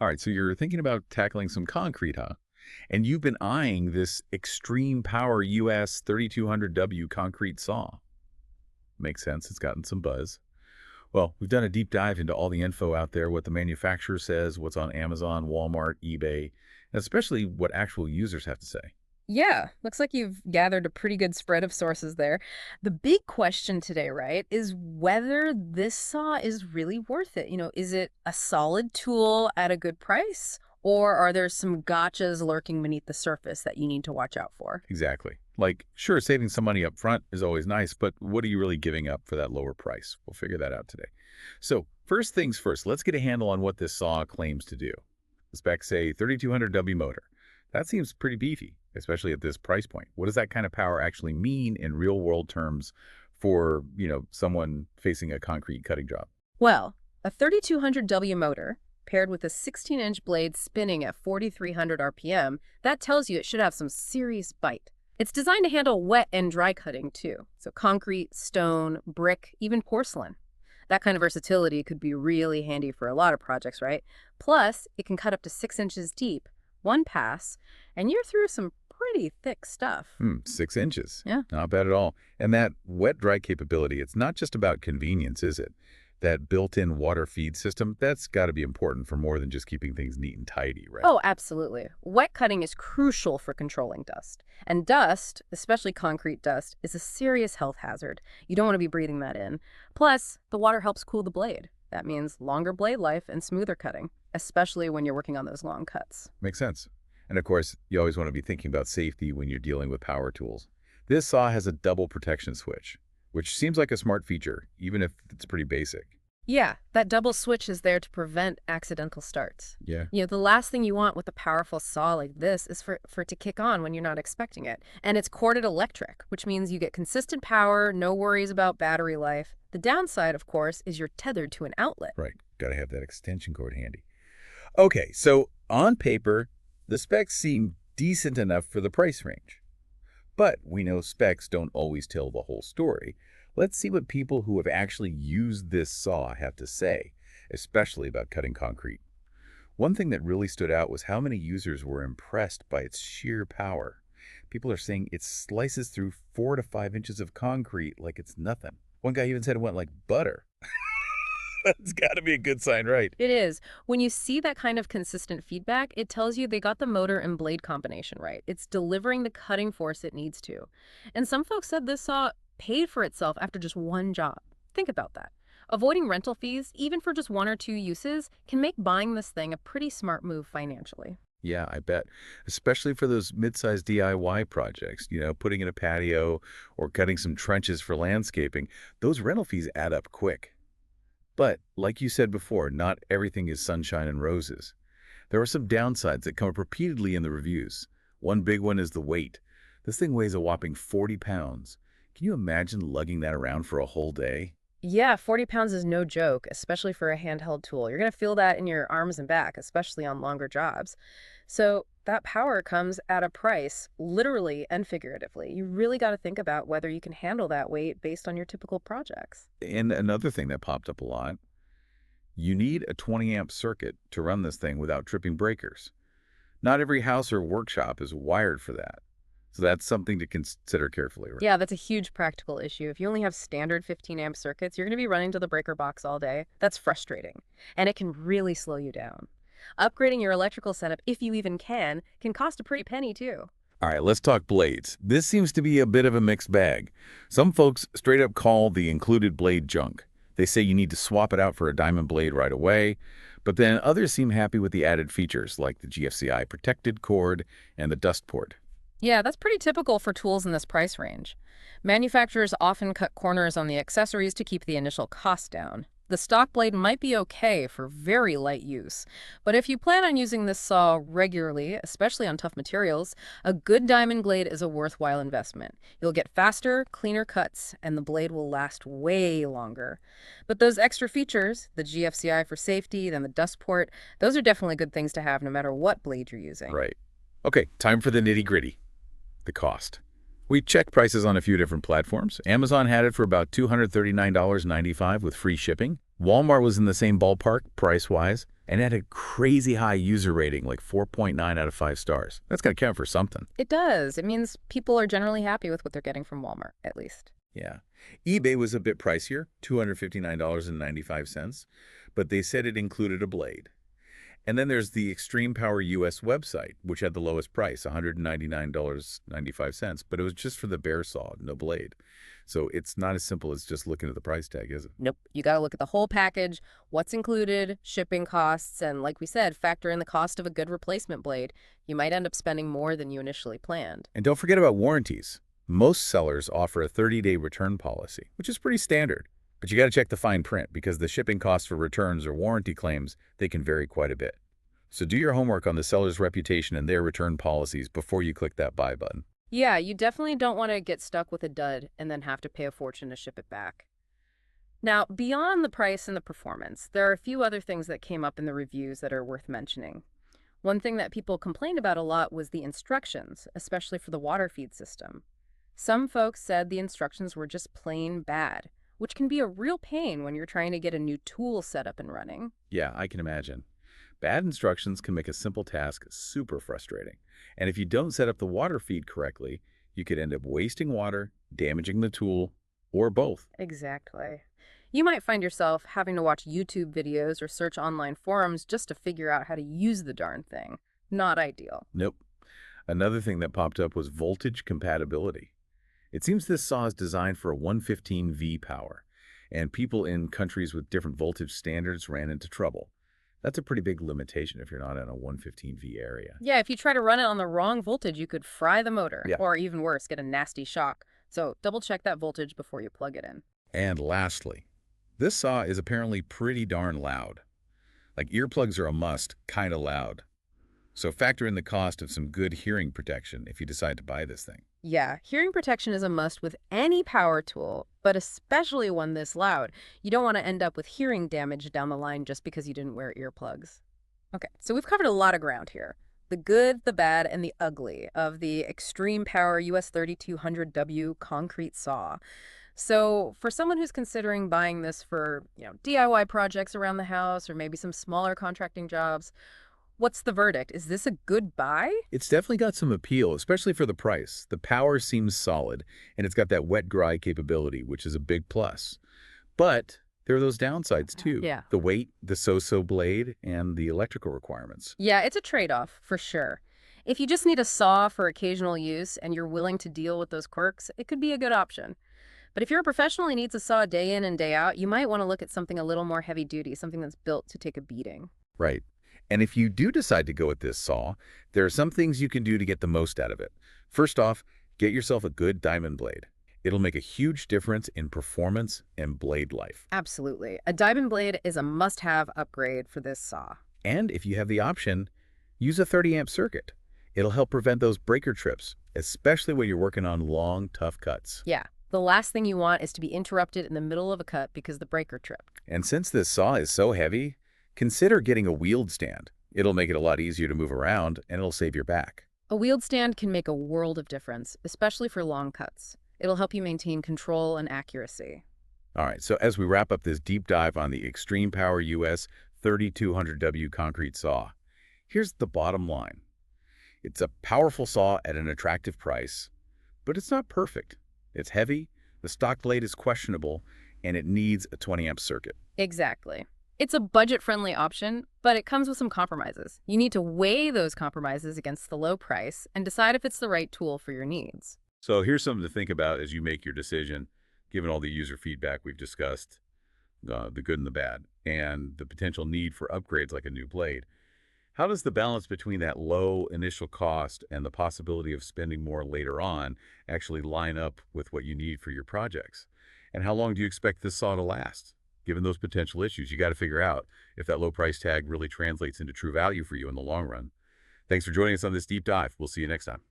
All right, so you're thinking about tackling some concrete, huh? And you've been eyeing this XtremepowerUS 3200W concrete saw. Makes sense. It's gotten some buzz. Well, we've done a deep dive into all the info out there, what the manufacturer says, what's on Amazon, Walmart, eBay, and especially what actual users have to say. Yeah, looks like you've gathered a pretty good spread of sources there. The big question today, right, is whether this saw is really worth it. Is it a solid tool at a good price, or are there some gotchas lurking beneath the surface that you need to watch out for? Exactly. Like, sure, saving some money up front is always nice, but what are you really giving up for that lower price? We'll figure that out today. So, first things first, let's get a handle on what this saw claims to do. The specs say 3200W motor. That seems pretty beefy, especially at this price point. What does that kind of power actually mean in real-world terms for, someone facing a concrete cutting job? Well, a 3200W motor paired with a 16-inch blade spinning at 4,300 RPM, that tells you it should have some serious bite. It's designed to handle wet and dry cutting, too. So concrete, stone, brick, even porcelain. That kind of versatility could be really handy for a lot of projects, right? Plus, it can cut up to 6 inches deep, one pass, and you're through some pretty thick stuff. 6 inches. Yeah. Not bad at all. And that wet-dry capability, it's not just about convenience, is it? That built-in water feed system, that's got to be important for more than just keeping things neat and tidy, right? Oh, absolutely. Wet cutting is crucial for controlling dust. And dust, especially concrete dust, is a serious health hazard. You don't want to be breathing that in. Plus, the water helps cool the blade. That means longer blade life and smoother cutting, especially when you're working on those long cuts. Makes sense. And of course, you always want to be thinking about safety when you're dealing with power tools. This saw has a double protection switch, which seems like a smart feature, even if it's pretty basic. Yeah, that double switch is there to prevent accidental starts. Yeah. The last thing you want with a powerful saw like this is for it to kick on when you're not expecting it. And it's corded electric, which means you get consistent power, no worries about battery life. The downside, of course, is you're tethered to an outlet. Right. Got to have that extension cord handy. Okay, so on paper, the specs seem decent enough for the price range. But we know specs don't always tell the whole story. Let's see what people who have actually used this saw have to say, especially about cutting concrete. One thing that really stood out was how many users were impressed by its sheer power. People are saying it slices through 4 to 5 inches of concrete like it's nothing. One guy even said it went like butter. That's got to be a good sign, right? It is. When you see that kind of consistent feedback, it tells you they got the motor and blade combination right. It's delivering the cutting force it needs to. And some folks said this saw paid for itself after just one job. Think about that. Avoiding rental fees, even for just 1 or 2 uses, can make buying this thing a pretty smart move financially. Yeah, I bet. Especially for those mid-sized DIY projects, putting in a patio or cutting some trenches for landscaping. Those rental fees add up quick. But, like you said before, not everything is sunshine and roses. There are some downsides that come up repeatedly in the reviews. One big one is the weight. This thing weighs a whopping 40 pounds. Can you imagine lugging that around for a whole day? Yeah, 40 pounds is no joke, especially for a handheld tool. You're going to feel that in your arms and back, especially on longer jobs. So that power comes at a price, literally and figuratively. You really got to think about whether you can handle that weight based on your typical projects. And another thing that popped up a lot, you need a 20-amp circuit to run this thing without tripping breakers. Not every house or workshop is wired for that. So that's something to consider carefully, right? Yeah, that's a huge practical issue. If you only have standard 15-amp circuits, you're going to be running to the breaker box all day. That's frustrating, and it can really slow you down. Upgrading your electrical setup, if you even can cost a pretty penny, too. All right, let's talk blades. This seems to be a bit of a mixed bag. Some folks straight up call the included blade junk. They say you need to swap it out for a diamond blade right away, but then others seem happy with the added features like the GFCI protected cord and the dust port. Yeah, that's pretty typical for tools in this price range. Manufacturers often cut corners on the accessories to keep the initial cost down. The stock blade might be okay for very light use, but if you plan on using this saw regularly, especially on tough materials, a good diamond blade is a worthwhile investment. You'll get faster, cleaner cuts, and the blade will last way longer. But those extra features, the GFCI for safety, then the dust port, those are definitely good things to have no matter what blade you're using. Right. Okay, time for the nitty-gritty. The cost. We checked prices on a few different platforms. Amazon had it for about $239.95 with free shipping. Walmart was in the same ballpark, price-wise, and had a crazy high user rating, like 4.9 out of 5 stars. That's got to count for something. It does. It means people are generally happy with what they're getting from Walmart, at least. Yeah. eBay was a bit pricier, $259.95, but they said it included a blade. And then there's the XtremepowerUS website, which had the lowest price, $199.95, but it was just for the bare saw, no blade. So it's not as simple as just looking at the price tag, is it? Nope. You got to look at the whole package, what's included, shipping costs, and like we said, factor in the cost of a good replacement blade. You might end up spending more than you initially planned. And don't forget about warranties. Most sellers offer a 30-day return policy, which is pretty standard. But you got to check the fine print because the shipping costs for returns or warranty claims, they can vary quite a bit. So do your homework on the seller's reputation and their return policies before you click that buy button. Yeah, you definitely don't want to get stuck with a dud and then have to pay a fortune to ship it back. Now, beyond the price and the performance, there are a few other things that came up in the reviews that are worth mentioning. One thing that people complained about a lot was the instructions, especially for the water feed system. Some folks said the instructions were just plain bad, which can be a real pain when you're trying to get a new tool set up and running. Yeah, I can imagine. Bad instructions can make a simple task super frustrating. And if you don't set up the water feed correctly, you could end up wasting water, damaging the tool, or both. Exactly. You might find yourself having to watch YouTube videos or search online forums just to figure out how to use the darn thing. Not ideal. Nope. Another thing that popped up was voltage compatibility. It seems this saw is designed for a 115V power, and people in countries with different voltage standards ran into trouble. That's a pretty big limitation if you're not in a 115V area. Yeah, if you try to run it on the wrong voltage, you could fry the motor, Yeah. or even worse, get a nasty shock. So double check that voltage before you plug it in. And lastly, this saw is apparently pretty darn loud. Like earplugs are a must, kind of loud. So factor in the cost of some good hearing protection if you decide to buy this thing. Yeah, hearing protection is a must with any power tool, but especially one this loud. You don't want to end up with hearing damage down the line just because you didn't wear earplugs. Okay, so we've covered a lot of ground here. The good, the bad, and the ugly of the XtremepowerUS 3200W concrete saw. So for someone who's considering buying this for, DIY projects around the house or maybe some smaller contracting jobs, what's the verdict? Is this a good buy? It's definitely got some appeal, especially for the price. The power seems solid, and it's got that wet-dry capability, which is a big plus. But there are those downsides, too. Yeah. The weight, the so-so blade, and the electrical requirements. Yeah, it's a trade-off, for sure. If you just need a saw for occasional use and you're willing to deal with those quirks, it could be a good option. But if you're a professional who needs a saw day in and day out, you might want to look at something a little more heavy-duty, something that's built to take a beating. Right. And if you do decide to go with this saw, there are some things you can do to get the most out of it. First off, get yourself a good diamond blade. It'll make a huge difference in performance and blade life. Absolutely. A diamond blade is a must-have upgrade for this saw. And if you have the option, use a 30-amp circuit. It'll help prevent those breaker trips, especially when you're working on long, tough cuts. Yeah. The last thing you want is to be interrupted in the middle of a cut because the breaker tripped. And since this saw is so heavy, consider getting a wheeled stand. It'll make it a lot easier to move around, and it'll save your back. A wheeled stand can make a world of difference, especially for long cuts. It'll help you maintain control and accuracy. All right, so as we wrap up this deep dive on the XtremepowerUS 3200W concrete saw, here's the bottom line. It's a powerful saw at an attractive price, but it's not perfect. It's heavy, the stock blade is questionable, and it needs a 20-amp circuit. Exactly. It's a budget-friendly option, but it comes with some compromises. You need to weigh those compromises against the low price and decide if it's the right tool for your needs. So here's something to think about as you make your decision, given all the user feedback we've discussed, the good and the bad, and the potential need for upgrades like a new blade. How does the balance between that low initial cost and the possibility of spending more later on actually line up with what you need for your projects? And how long do you expect this saw to last? Given those potential issues, you got to figure out if that low price tag really translates into true value for you in the long run. Thanks for joining us on this deep dive. We'll see you next time.